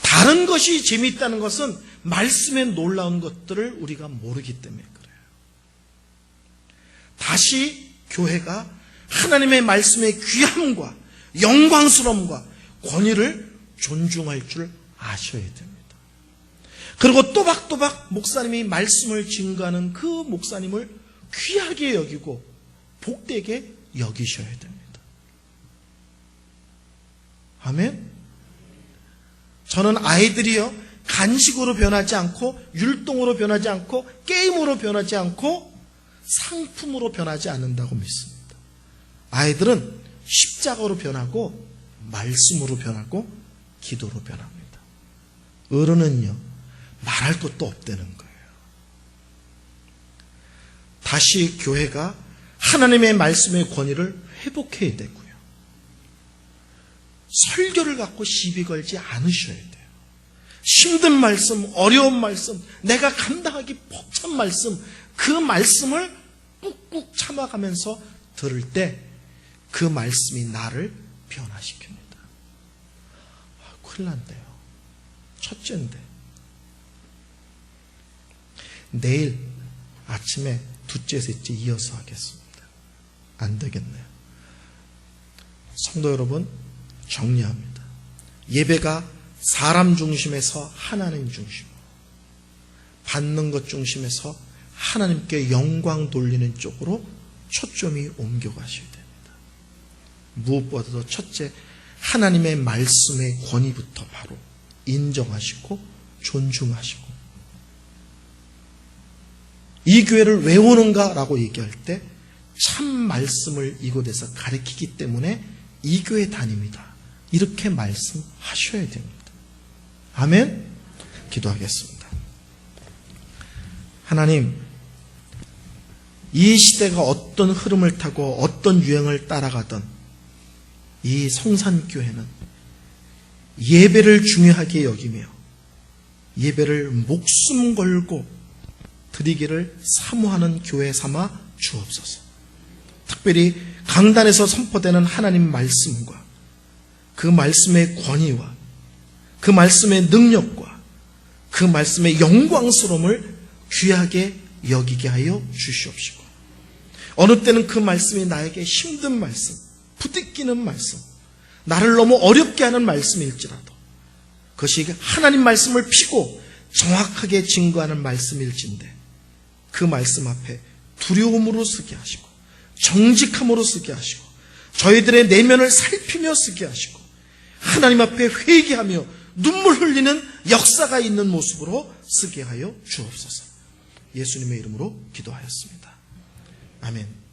다른 것이 재미있다는 것은 말씀에 놀라운 것들을 우리가 모르기 때문에 그래요. 다시 교회가 하나님의 말씀의 귀함과 영광스러움과 권위를 존중할 줄 아셔야 됩니다. 그리고 또박또박 목사님이 말씀을 증거하는 그 목사님을 귀하게 여기고 복되게 여기셔야 됩니다. 아멘? 저는 아이들이요 간식으로 변하지 않고 율동으로 변하지 않고 게임으로 변하지 않고 상품으로 변하지 않는다고 믿습니다. 아이들은 십자가로 변하고 말씀으로 변하고 기도로 변합니다. 어른은요 말할 것도 없다는 거예요. 다시 교회가 하나님의 말씀의 권위를 회복해야 되고요. 설교를 갖고 시비 걸지 않으셔야 돼요. 힘든 말씀, 어려운 말씀, 내가 감당하기 벅찬 말씀, 그 말씀을 꾹꾹 참아가면서 들을 때 그 말씀이 나를 변화시킵니다. 큰일 난대요. 첫째인데 내일 아침에 둘째, 셋째 이어서 하겠습니다. 안 되겠네요. 성도 여러분, 정리합니다. 예배가 사람 중심에서 하나님 중심으로, 받는 것 중심에서 하나님께 영광 돌리는 쪽으로 초점이 옮겨가셔야 됩니다. 무엇보다도 첫째, 하나님의 말씀의 권위부터 바로 인정하시고 존중하시고, 이 교회를 왜 오는가라고 얘기할 때 참 말씀을 이곳에서 가르치기 때문에 이 교회 다닙니다. 이렇게 말씀하셔야 됩니다. 아멘. 기도하겠습니다. 하나님, 이 시대가 어떤 흐름을 타고 어떤 유행을 따라가던 이 성산교회는 예배를 중요하게 여기며 예배를 목숨 걸고 드리기를 사모하는 교회 삼아 주옵소서. 특별히 강단에서 선포되는 하나님 말씀과 그 말씀의 권위와 그 말씀의 능력과 그 말씀의 영광스러움을 귀하게 여기게 하여 주시옵시고, 어느 때는 그 말씀이 나에게 힘든 말씀, 부딪히는 말씀, 나를 너무 어렵게 하는 말씀일지라도 그것이 하나님 말씀을 피고 정확하게 증거하는 말씀일진데 그 말씀 앞에 두려움으로 서게 하시고 정직함으로 서게 하시고 저희들의 내면을 살피며 서게 하시고 하나님 앞에 회개하며 눈물 흘리는 역사가 있는 모습으로 서게 하여 주옵소서. 예수님의 이름으로 기도하였습니다. 아멘.